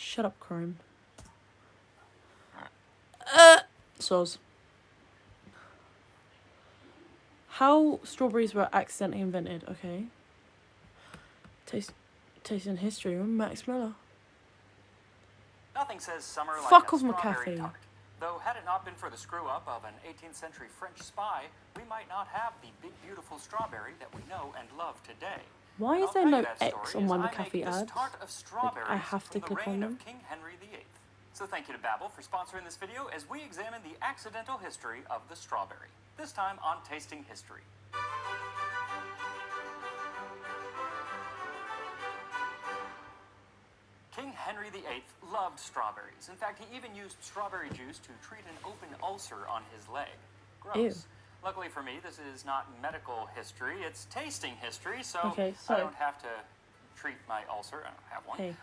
Shut up, Chrome. Soz. How strawberries were accidentally invented, okay. Tasting history with Max Miller. Nothing says summer like Fuck a off my strawberry cafe. tart. Though had it not been for the screw-up of an 18th century French spy, we might not have the big beautiful strawberry that we know and love today. Why And is I'll there tell no you that X story on my as I McAfee make this ads? tart of strawberries I have to from the click on reign them. of King Henry VIII. So thank you to Babbel for sponsoring this video as we examine the accidental history of the strawberry. This time on Tasting History. King Henry VIII loved strawberries. In fact, he even used strawberry juice to treat an open ulcer on his leg. Gross. Ew. Luckily for me, this is not medical history, it's tasting history, so, Okay, so I don't have to treat my ulcer. I don't have one. Hey,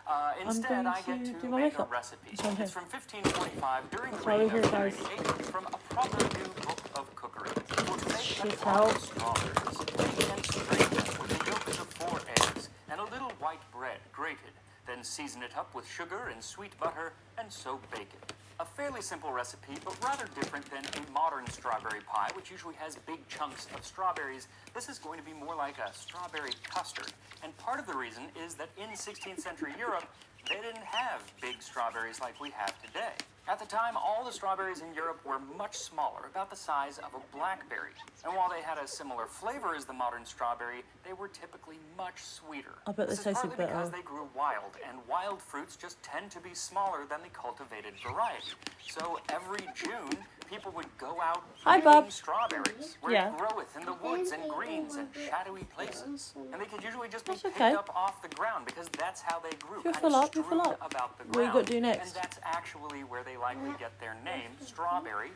Instead, I get to do my make a makeup. recipe. It's on here. It's from 1545 during the That's why reign we're of here, Henry guys. VIII from a proper new book of cookery. For to make Shit a tart out. of strawberries, beat and strain them with the yolks of 4 eggs and a little white bread grated. Then season it up with sugar and sweet butter, and so bake it. A fairly simple recipe, but rather different than a modern strawberry pie, which usually has big chunks of strawberries. This is going to be more like a strawberry custard. And part of the reason is that in 16th century Europe, they didn't have big strawberries like we have today. At the time, all the strawberries in Europe were much smaller, about the size of a blackberry. And while they had a similar flavor as the modern strawberry, they were typically much sweeter. I bet This they is tasted partly because better. they grew wild, and wild fruits just tend to be smaller than the cultivated variety. So every June, people would go out Hi, picking Bob. strawberries, where Yeah. it groweth in the woods and greens and shadowy places. And they could usually just be That's picked okay. up off the ground because that's how they grew, You'll kind fill of up, you'll strewn fill up. about the What you ground. got to do next? And that's actually where they likely get their name, strawberry,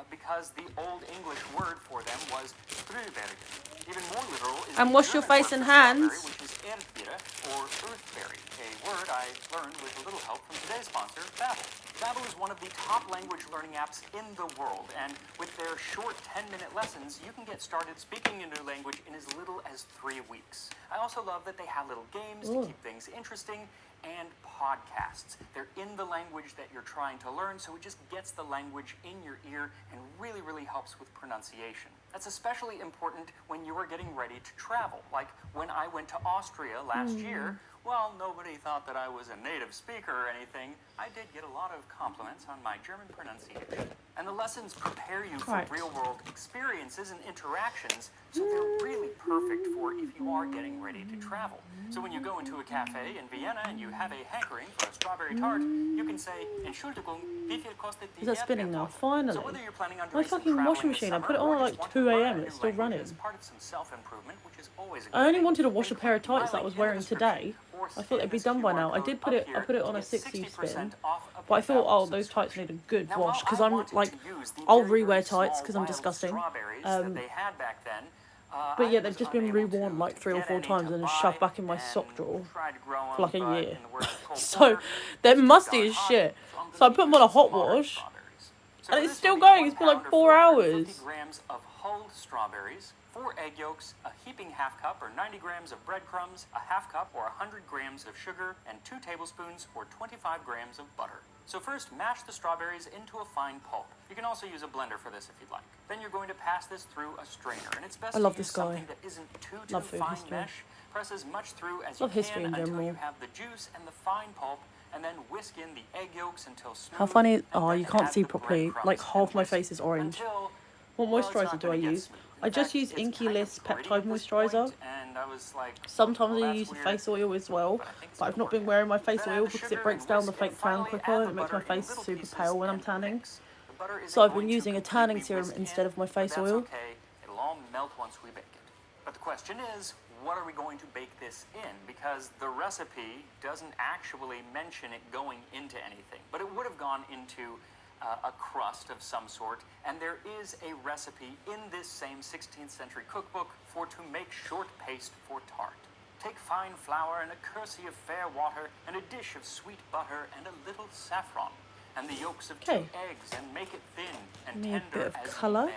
because the Old English word for them was frühbergen. Even more literal is And the wash your German face word and for strawberry, hands. which is Erdbeere, or earthberry, a word I learned with a little help from today's sponsor, Babbel. Babbel is one of the top language learning apps in the world, and with their short 10-minute lessons, you can get started speaking a new language in as little as 3 weeks. I also love that they have little games to keep things interesting, and podcasts. They're in the language that you're trying to learn, so it just gets the language in your ear and really, really helps with pronunciation. That's especially important when you are getting ready to travel. Like when I went to Austria last year, well, nobody thought that I was a native speaker or anything. I did get a lot of compliments on my German pronunciation. And the lessons prepare you for Right. real-world experiences and interactions, so they're really perfect for if you are getting ready to travel. So when you go into a cafe in Vienna and you have a hankering for a strawberry tart, you can say, Entschuldigung, wie viel kostet die Is that spinning now? Erdbeertorte? Finally. So whether you're planning on My doing some fucking traveling washing this machine, I summer put it on or at just like want 2 to learn a.m. a and it's new still language running. as part of some self-improvement, which is always a good I only thing, wanted to wash a then pair of click my tights that I link was in the wearing today. description or I thought scan they'd be this done by QR now. I code did put up it here on to a get 60 60% spin, off of but I your thought, Babbel oh, those tights need a good Now, wash while because I I'm wanted like, to use the I'll very, very rewear tights small because I'm wild disgusting. strawberries that they had back then, But I yeah, they've was just been unable reworn to like 3 or get 4 any times to and then buy shoved back in my and sock drawer tried to grow for like a them, but year. in the words of Cole So Porter, they're it's too musty darn as hot, shit. I'm So I gonna put them use on a some hot wild wash, strawberries. So and for it's this, still we'll need going. 1 It's been like pound or 4 450 hours. grams of whole strawberries, 4 egg yolks, a heaping half cup or 90 grams of breadcrumbs, a half cup or 100 grams of sugar, and 2 tablespoons or 25 grams of butter. So first, mash the strawberries into a fine pulp. You can also use a blender for this if you'd like. Then you're going to pass this through a strainer, and it's best I love to use this guy. something that isn't too Love food fine history. mesh. Press as much through as Love you history can in until you general. have the juice and the fine pulp, and then whisk in the egg yolks until smooth. How funny? and Oh, then you can't add see the properly. breadcrumbs Like half and my whisk face is orange. until, What well, it's moisturiser not do I gonna get use? smooth. I In just fact, use it's Inky kind of List gritty Peptide at this Moisturiser. point, and I was like, Sometimes well, I that's use weird, face oil as well, but I think it's but I've gonna not been work wearing my out. face Then add oil the because sugar it breaks and down the whisk, fake and tan finally quicker add and the it makes my butter in face little super pieces pale when I'm and tanning. mix. The butter isn't So I've been going to using a completely tanning serum whisk instead in, of my but face that's oil. okay. It'll all melt once we bake it. But the question is, what are we going to bake this in? Because the recipe doesn't actually mention it going into anything, but it would have gone into a crust of some sort, and there is a recipe in this same 16th century cookbook for to make short paste for tart. Take fine flour and a kersey of fair water, and a dish of sweet butter and a little saffron, and the yolks of 2 Okay. eggs, and make it thin and Need a tender bit of as colour. you may.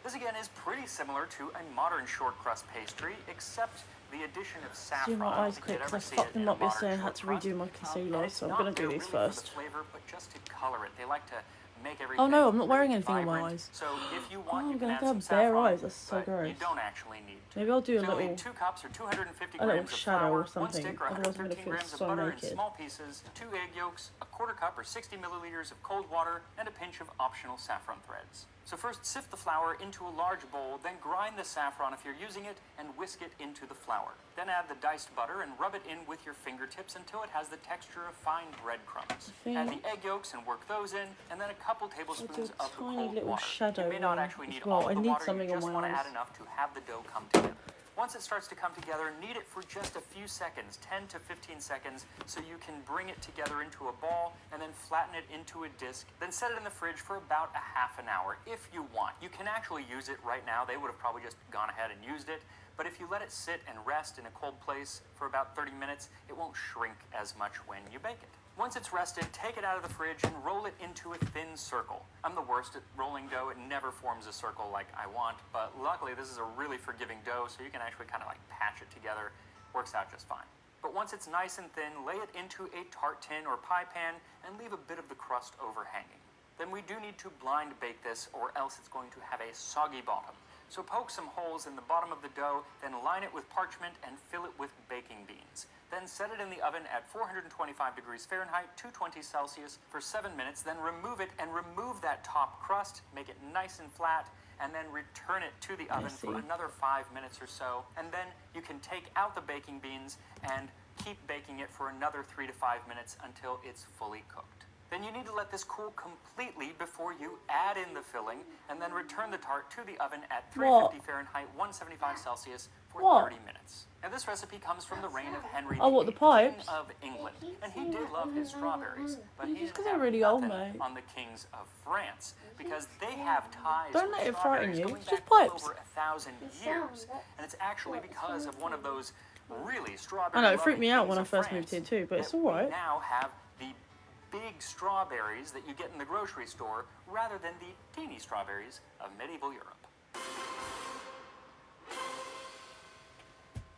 This again is pretty similar to a modern short crust pastry, except the addition of Do saffron. my I don't eyes think quick you'd because ever I see fucked it in them a up yesterday and modern had to short redo my crust. concealer, And so it's I'm gonna not do there these really for the first. flavor, but just to color it. They like to make everything Oh no, I'm not wearing really anything on my vibrant. eyes. So if you Oh, want, I'm you can gonna add some have bare saffron, eyes. That's so but gross. you don't actually need to. Maybe I'll do a So you'll little need 2 cups or 250 a little grams of shadow flour, or 1 something. stick or Otherwise, I'm gonna 113 feel grams of so butter in naked. small pieces, 2 egg yolks, a quarter cup or 60 milliliters of cold water, and a pinch of optional saffron threads. So first, sift the flour into a large bowl, then grind the saffron if you're using it, and whisk it into the flour. Then add the diced butter and rub it in with your fingertips until it has the texture of fine breadcrumbs. Add the egg yolks and work those in, and then a couple tablespoons of the tiny cold little water. shadow You may not one actually as need well. all of I the need water, something you on just my want to eyes. add enough to have the dough come together. Once it starts to come together, knead it for just a few seconds, 10 to 15 seconds, so you can bring it together into a ball and then flatten it into a disc. Then set it in the fridge for about a half an hour if you want. You can actually use it right now. They would have probably just gone ahead and used it. But if you let it sit and rest in a cold place for about 30 minutes, it won't shrink as much when you bake it. Once it's rested, take it out of the fridge and roll it into a thin circle. I'm the worst at rolling dough. It never forms a circle like I want, but luckily this is a really forgiving dough, so you can actually kind of like patch it together. Works out just fine. But once it's nice and thin, lay it into a tart tin or pie pan and leave a bit of the crust overhanging. Then we do need to blind bake this, or else it's going to have a soggy bottom. So poke some holes in the bottom of the dough, then line it with parchment and fill it with baking beans. Then set it in the oven at 425 degrees Fahrenheit, 220 Celsius for 7 minutes, then remove it and remove that top crust, make it nice and flat, and then return it to the oven for another 5 minutes or so. And then you can take out the baking beans and keep baking it for another 3 to 5 minutes until it's fully cooked. Then you need to let this cool completely before you add in the filling, and then return the tart to the oven at 350 Fahrenheit, 175 Celsius for 30 minutes. Now this recipe comes from the reign of Henry VIII, King of England, and he did love his strawberries, but he didn't have really old, nothing mate. on the kings of France, because they have ties Don't with let it frighten strawberries you. going It's just back well pipes. over 1,000 years, and it's actually because of one of those really I strawberry know, it freaked me out kings when I of first moved France here too, but it's that we alright. now have the big strawberries that you get in the grocery store rather than the teeny strawberries of medieval Europe.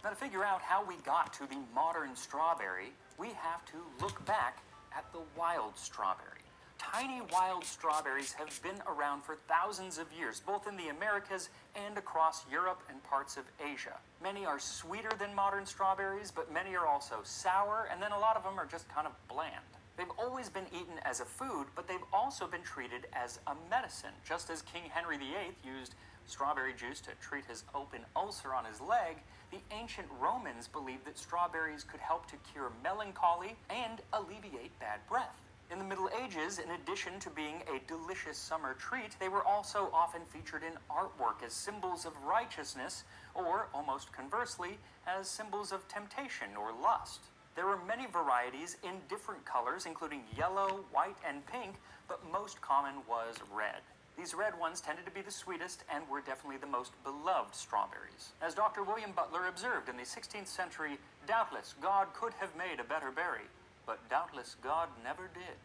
Now to figure out how we got to the modern strawberry, we have to look back at the wild strawberry. Tiny wild strawberries have been around for thousands of years, both in the Americas and across Europe and parts of Asia. Many are sweeter than modern strawberries, but many are also sour, and then a lot of them are just kind of bland. They've always been eaten as a food, but they've also been treated as a medicine, just as King Henry VIII used strawberry juice to treat his open ulcer on his leg. The ancient Romans believed that strawberries could help to cure melancholy and alleviate bad breath. In the Middle Ages, in addition to being a delicious summer treat, they were also often featured in artwork as symbols of righteousness, or, almost conversely, as symbols of temptation or lust. There were many varieties in different colors, including yellow, white, and pink, but most common was red. These red ones tended to be the sweetest and were definitely the most beloved strawberries. As Dr. William Butler observed in the 16th century, doubtless God could have made a better berry, but doubtless God never did.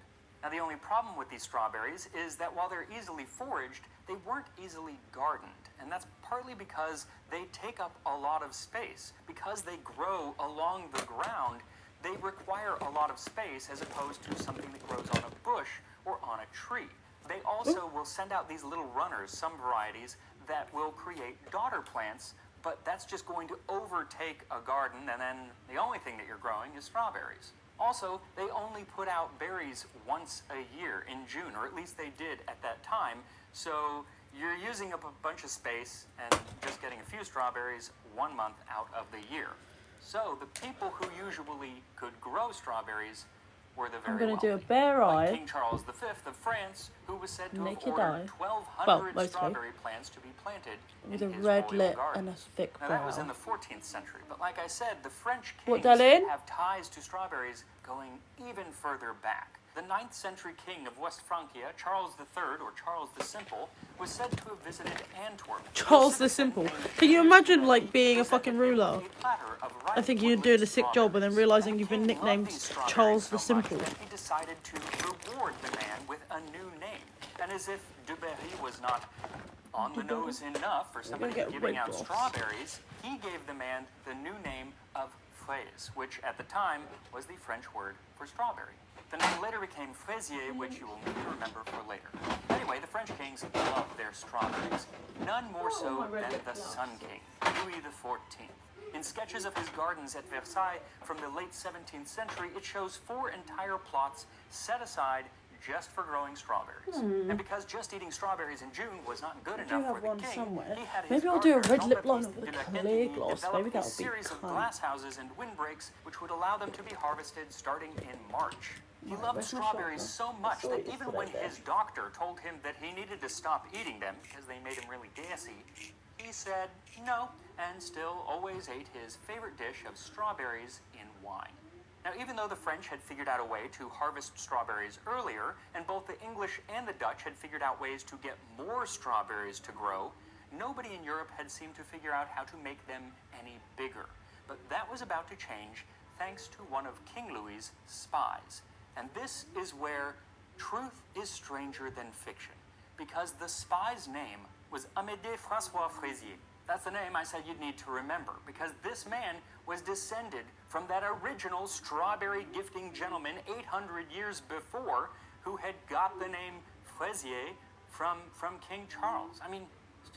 Now the only problem with these strawberries is that while they're easily foraged, they weren't easily gardened. And that's partly because they take up a lot of space. Because they grow along the ground, they require a lot of space as opposed to something that grows on a bush or on a tree. They also will send out these little runners, some varieties, that will create daughter plants, but that's just going to overtake a garden, and then the only thing that you're growing is strawberries. Also, they only put out berries once a year in June, or at least they did at that time, so you're using up a bunch of space and just getting a few strawberries 1 month out of the year. So the people who usually could grow strawberries were the very I'm going to do a wealthy. bare Like eye, King Charles V of France, who was said to have naked ordered eye, 1,200 mostly, strawberry plants to be planted with in a his red royal lip garden. and a thick Now that was brow. in the 14th century, but like I said, the French What, kings darling? have ties to strawberries going even further back. The 9th century king of West Francia, Charles III, or Charles the Simple, was said to have visited Antwerp. Charles the Simple. Can you imagine, like, being a fucking ruler? I think you're doing a sick job and then realising you've been nicknamed Charles the Simple. He decided to reward the man with a new name. And as if Duberry was not On the nose enough for somebody get giving red out gloss. strawberries, he gave the man the new name of fraise, which at the time was the French word for strawberry. The name later became fraisier, which you will need to remember for later. Anyway, the French kings loved their strawberries, none more so than the Sun King, Louis XIV. In sketches of his gardens at Versailles from the late 17th century, it shows 4 entire plots set aside just for growing strawberries. And because just eating strawberries in June was not good enough for the one king, somewhere. he had his Maybe I'll do a gardener, red lip Jean-Baptiste liner with de a la clear Quintanille, gloss. develop Maybe a that'll be series of cunt. glass houses and windbreaks which would allow them to be harvested starting in March. He Right, loved where's my strawberries sharpener? so much I saw that it even yesterday when there. his doctor told him that he needed to stop eating them because they made him really gassy, he said no, and still always ate his favorite dish of strawberries in wine. Now, even though the French had figured out a way to harvest strawberries earlier, and both the English and the Dutch had figured out ways to get more strawberries to grow, nobody in Europe had seemed to figure out how to make them any bigger. But that was about to change thanks to one of King Louis's spies. And this is where truth is stranger than fiction, because the spy's name was Amédée François Fraisier. That's the name I said you'd need to remember, because this man was descended from that original strawberry gifting gentleman 800 years before who had got the name Fraisier from King Charles. I mean, it's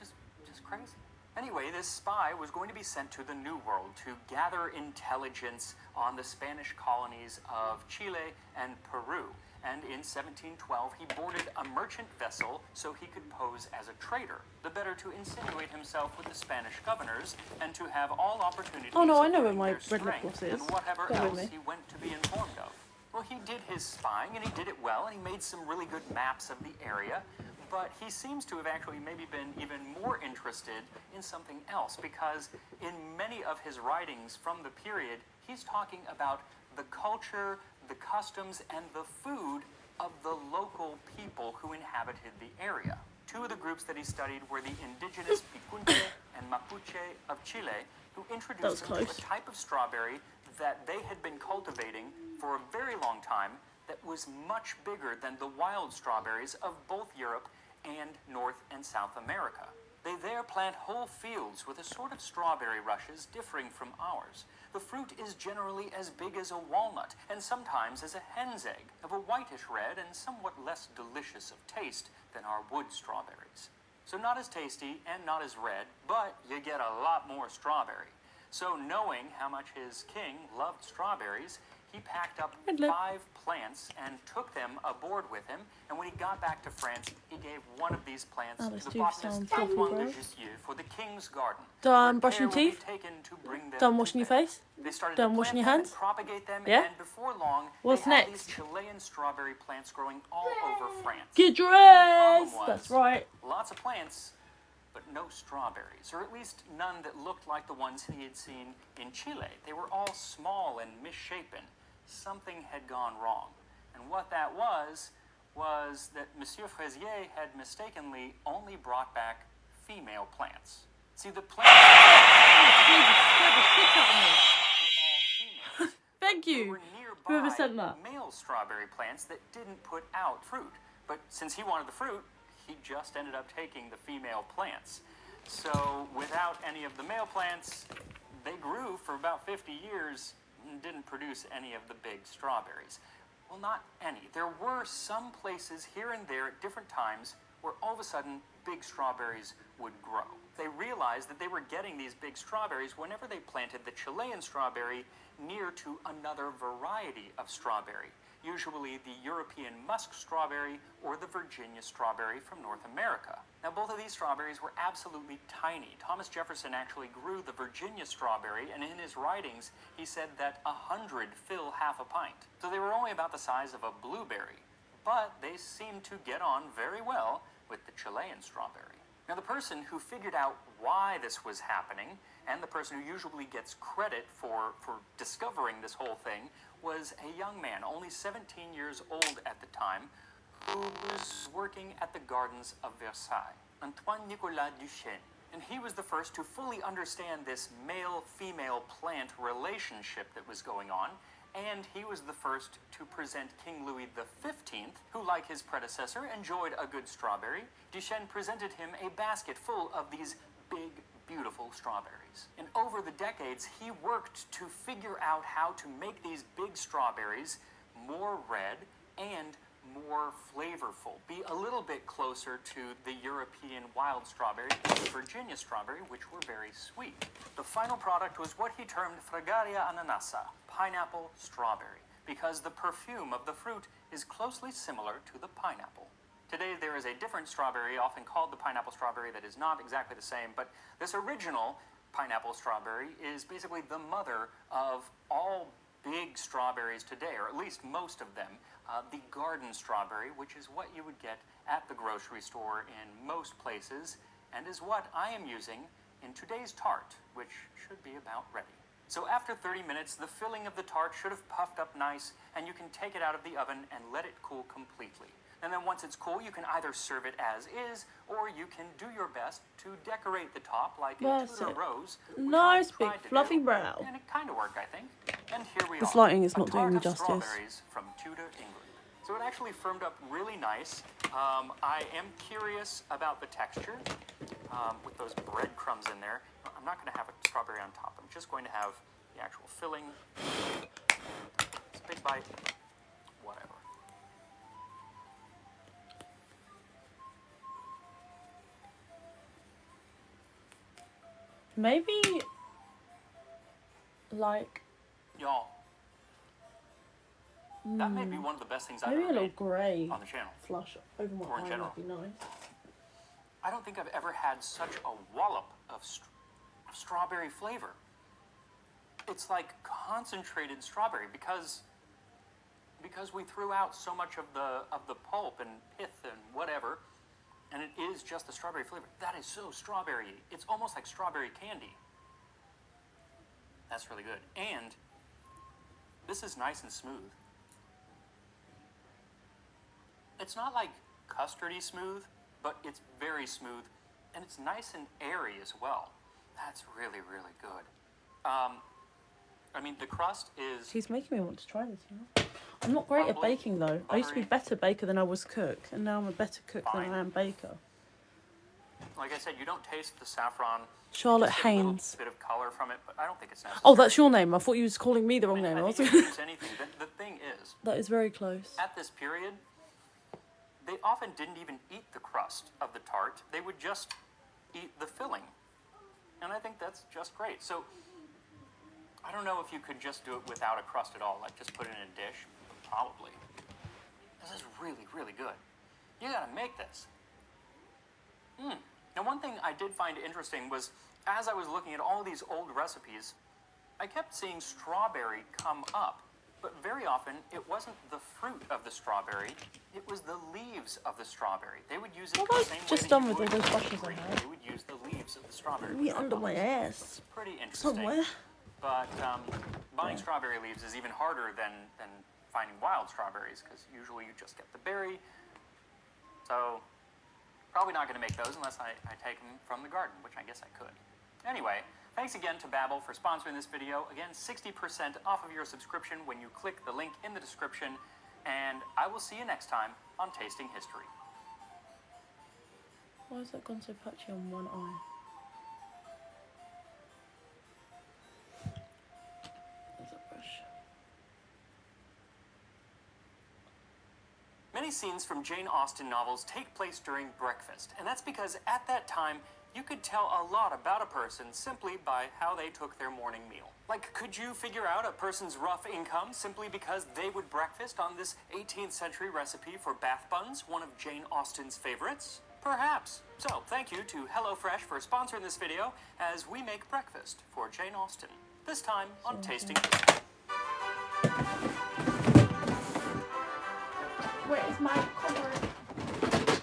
just crazy. Anyway, this spy was going to be sent to the New World to gather intelligence on the Spanish colonies of Chile and Peru. And in 1712, he boarded a merchant vessel so he could pose as a trader, the better to insinuate himself with the Spanish governors and to have all opportunities Oh, no, I of know where learning my their red lip strength gloss is. and whatever Go with else me. he went to be informed of. Well, he did his spying, and he did it well, and he made some really good maps of the area, but he seems to have actually maybe been even more interested in something else, because in many of his writings from the period, he's talking about the culture, the customs, and the food of the local people who inhabited the area. Two of the groups that he studied were the indigenous Picunche and Mapuche of Chile, who introduced him to a type of strawberry that they had been cultivating for a very long time that was much bigger than the wild strawberries of both Europe and North and South America. They there plant whole fields with a sort of strawberry rushes differing from ours. The fruit is generally as big as a walnut, and sometimes as a hen's egg, of a whitish red and somewhat less delicious of taste than our wood strawberries. So not as tasty and not as red, but you get a lot more strawberry. So knowing how much his king loved strawberries, he packed up 5 plants and took them aboard with him. And when he got back to France, he gave one of these plants to the botanist Antoine de Jussieu for the king's garden. Done brushing your teeth? Done washing your face? They started Done to washing your plant hands? them and propagate them, Yeah? and before long, What's they had next? these Chilean strawberry plants growing all over France. Get The dressed! problem That's was, right. lots of plants, but no strawberries, or at least none that looked like the ones he had seen in Chile. They were all small and misshapen. Something had gone wrong. And what that was that Monsieur Fraisier had mistakenly only brought back female plants. See, the plants were all females. Thank There you. were Whoever said nearby that. male strawberry plants that didn't put out fruit. But since he wanted the fruit, he just ended up taking the female plants. So without any of the male plants, they grew for about 50 years and didn't produce any of the big strawberries. Well, not any. There were some places here and there at different times where all of a sudden big strawberries would grow. They realized that they were getting these big strawberries whenever they planted the Chilean strawberry near to another variety of strawberry, usually the European musk strawberry or the Virginia strawberry from North America. Now, both of these strawberries were absolutely tiny. Thomas Jefferson actually grew the Virginia strawberry, and in his writings, he said that 100 fill half a pint. So they were only about the size of a blueberry, but they seemed to get on very well with the Chilean strawberry. Now, the person who figured out why this was happening, and the person who usually gets credit for discovering this whole thing, was a young man, only 17 years old at the time, who was working at the gardens of Versailles, Antoine Nicolas Duchesne. And he was the first to fully understand this male-female plant relationship that was going on, and he was the first to present King Louis XV, who, like his predecessor, enjoyed a good strawberry. Duchesne presented him a basket full of these big, beautiful strawberries. And over the decades, he worked to figure out how to make these big strawberries more red and more flavorful, be a little bit closer to the European wild strawberry, the Virginia strawberry, which were very sweet. The final product was what he termed Fragaria ananasa, pineapple strawberry, because the perfume of the fruit is closely similar to the pineapple. Today there is a different strawberry, often called the pineapple strawberry, that is not exactly the same, but this original pineapple strawberry is basically the mother of all big strawberries today, or at least most of them. The garden strawberry, which is what you would get at the grocery store in most places, and is what I am using in today's tart, which should be about ready. So after 30 minutes, the filling of the tart should have puffed up nice, and you can take it out of the oven and let it cool completely. And then once it's cool, you can either serve it as is, or you can do your best to decorate the top like a Tudor rose. Nice big fluffy brow. And it kind of worked, I think. And here we are. This lighting is not a doing tart me of justice. Strawberries from Tudor, England. So it actually firmed up really nice. I am curious about the texture with those breadcrumbs in there. I'm not going to have a strawberry on top. I'm just going to have the actual filling. It's a big bite. Whatever. Maybe, like... Y'all, that may be one of the best things I've maybe ever a little made grey on the channel. flush over my Or in eye general. would be nice. I don't think I've ever had such a wallop of strawberry flavor. It's like concentrated strawberry because we threw out so much of the pulp and pith and whatever, and it is just the strawberry flavor. That is so strawberry-y. It's almost like strawberry candy. That's really good. And this is nice and smooth. It's not like custardy smooth, but it's very smooth, and it's nice and airy as well. That's really, really good. I mean, the crust is... She's making me want to try this now. I'm not great at baking though. I used to be better baker than I was cook, and now I'm a better cook than I am baker. Like I said, you don't taste the saffron. Charlotte You just get a little Haynes. bit of color from it, but I don't think it's necessary. Oh, that's your name. I thought you was calling me the wrong name. I think you can use anything. The thing is, That is very close. at this period, they often didn't even eat the crust of the tart. They would just eat the filling. And I think that's just great. So, I don't know if you could just do it without a crust at all, like just put it in a dish. Probably. This is really, really good. You gotta make this. Now, one thing I did find interesting was, as I was looking at all these old recipes, I kept seeing strawberry come up. But very often, it wasn't the fruit of the strawberry, it was the leaves of the strawberry. They would use it the same way just that done you with would all those with brushes I green. had. They would use the leaves of the strawberry. Maybe under my ass. Pretty interesting. Somewhere. But buying strawberry leaves is even harder than finding wild strawberries, because usually you just get the berry. So, probably not going to make those unless I take them from the garden, which I guess I could. Anyway, thanks again to Babbel for sponsoring this video. Again, 60% off of your subscription when you click the link in the description. And I will see you next time on Tasting History. Why has that gone so patchy on one eye? There's a brush. Many scenes from Jane Austen novels take place during breakfast, and that's because at that time, you could tell a lot about a person simply by how they took their morning meal. Like, could you figure out a person's rough income simply because they would breakfast on this 18th century recipe for bath buns, one of Jane Austen's favorites? Perhaps. So, thank you to HelloFresh for sponsoring this video as we make breakfast for Jane Austen. This time on Tasting History. Where is my cupboard?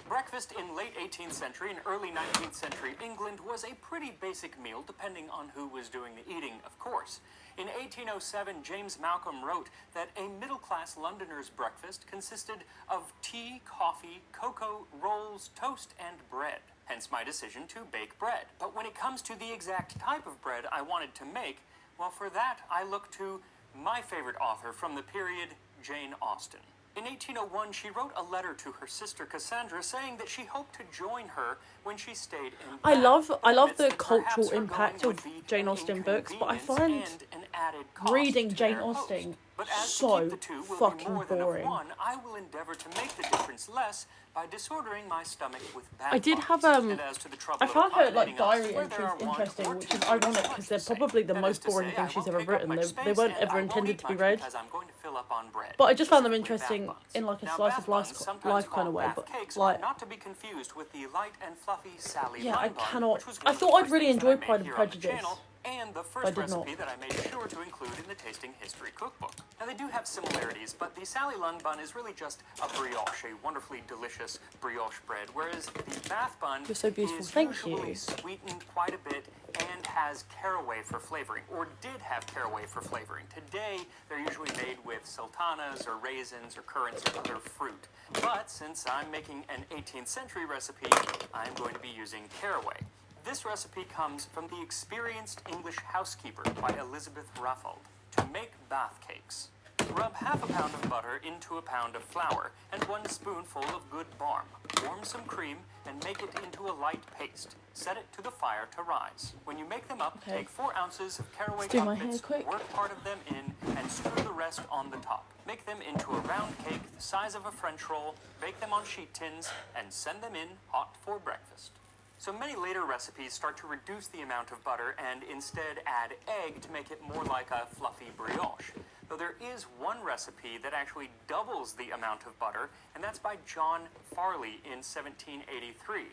Breakfast in late 18th century and early 19th century England was a pretty basic meal, depending on who was doing the eating, of course. In 1807, James Malcolm wrote that a middle-class Londoner's breakfast consisted of tea, coffee, cocoa, rolls, toast, and bread. Hence my decision to bake bread. But when it comes to the exact type of bread I wanted to make, well, for that I looked to my favorite author from the period, Jane Austen. In 1801, she wrote a letter to her sister Cassandra saying that she hoped to join her when she stayed in I Bath. love the Admits that perhaps cultural her impact going of would be Jane an Austen books, but I inconvenience find and an added cost reading to Jane their host. Austen But as to so keep the two will be fucking more than of boring. one, I will endeavor to make the difference less by disordering my stomach with bath I did bombs. have And as to the trouble I of found her like accommodating us, diary where there entries are one interesting, or which two is words ironic much because to they're say. probably the That most is to boring say, thing I she's won't ever take up written. much They space, weren't and ever I won't intended eat to be much read. because I'm going to fill up on bread. But I just found them Specifically interesting bath buns. in like a Now, slice bath of life, buns, sometimes life kind of called way. bath But cakes, like, are not to be confused with the light and fluffy Sally yeah, I Lunn bun, cannot. which was I one of the thought I'd first really things that I enjoy made Pride and here on the Prejudice. channel, and the I first did not. recipe that I made sure to include in the Tasting History cookbook. Now, they do have similarities, but the Sally Lunn bun is really just a brioche, a wonderfully delicious brioche bread, whereas the bath bun You're so beautiful. is Thank usually you. sweetened quite a bit and has caraway for flavoring, or did have caraway for flavoring. Today, they're usually made with sultanas or raisins or currants or other fruit. But since I'm making an 18th century recipe, I'm going to be using caraway. This recipe comes from the experienced English housekeeper by Elizabeth Raffald. To make bath cakes, rub half a pound of butter into a pound of flour and 1 spoonful of good barm. Warm some cream and make it into a light paste. Set it to the fire to rise. When you make them up, Okay. take 4 ounces of caraway Let's do my comfits, hair quick. work part of them in, and strew the rest on the top. Make them into a round cake the size of a French roll, bake them on sheet tins, and send them in hot for breakfast. So many later recipes start to reduce the amount of butter and instead add egg to make it more like a fluffy brioche. Though there is one recipe that actually doubles the amount of butter, and that's by John Farley in 1783.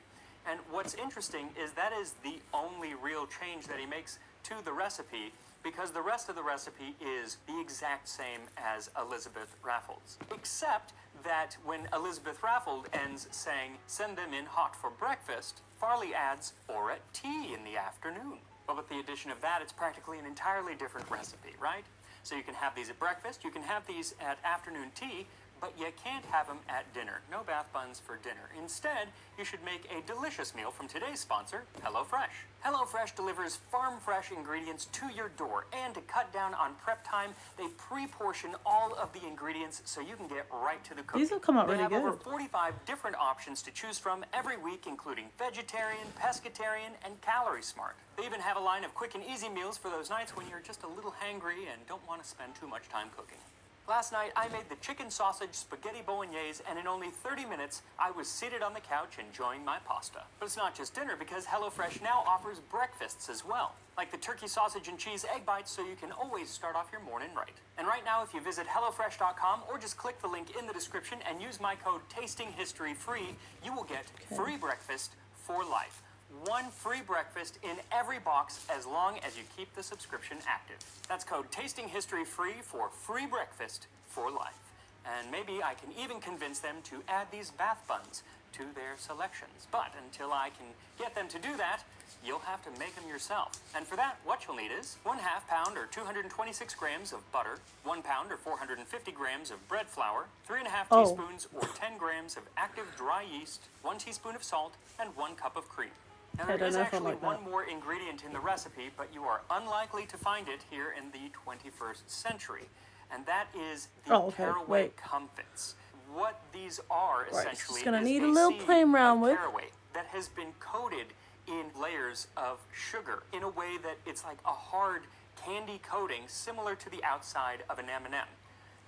And what's interesting is that is the only real change that he makes to the recipe, because the rest of the recipe is the exact same as Elizabeth Raffald's. Except that when Elizabeth Raffald ends saying, send them in hot for breakfast, Farley adds, or at tea in the afternoon. But with the addition of that, it's practically an entirely different recipe, right? So you can have these at breakfast, you can have these at afternoon tea, but you can't have them at dinner. No bath buns for dinner. Instead, you should make a delicious meal from today's sponsor, HelloFresh. HelloFresh delivers farm-fresh ingredients to your door, and to cut down on prep time, they pre-portion all of the ingredients so you can get right to the cooking. These will come out They really have over good. 45 different options to choose from every week, including vegetarian, pescatarian, and calorie smart. They even have a line of quick and easy meals for those nights when you're just a little hangry and don't want to spend too much time cooking. Last night, I made the chicken sausage spaghetti bolognese, and in only 30 minutes, I was seated on the couch enjoying my pasta. But it's not just dinner, because HelloFresh now offers breakfasts as well, like the turkey sausage and cheese egg bites, so you can always start off your morning right. And right now, if you visit HelloFresh.com or just click the link in the description and use my code TASTINGHISTORYFREE, you will get free breakfast for life. 1 free breakfast in every box as long as you keep the subscription active. That's code TASTINGHISTORYFREE for free breakfast for life. And maybe I can even convince them to add these bath buns to their selections. But until I can get them to do that, you'll have to make them yourself. And for that, what you'll need is 1/2 pound or 226 grams of butter, 1 pound or 450 grams of bread flour, 3½ teaspoons or 10 grams of active dry yeast, 1 teaspoon of salt, and 1 cup of cream. Now, there is actually one more ingredient in the recipe, but you are unlikely to find it here in the 21st century, and that is the caraway comfits. What these are essentially just gonna is need a a little seed playing around of with. caraway that has been coated in layers of sugar in a way that it's like a hard candy coating similar to the outside of an M&M.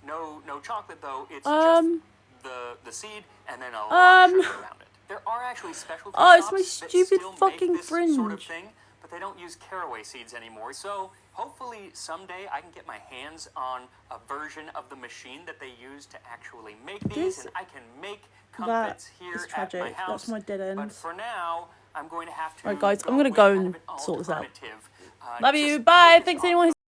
No chocolate though, it's just the seed and then a lot of sugar around it. There are actually specialty shops my that stupid still fucking make this sort of fringe. thing, but they don't use caraway seeds anymore. So hopefully someday I can get my hands on a version of the machine that they use to actually make these, and I can make comfits here at my house. That's my dead end. But for now, I'm going to have to. Alright guys, I'm gonna go and have an sort this out. alternative, Love you, just bye, focus thanks on anyone who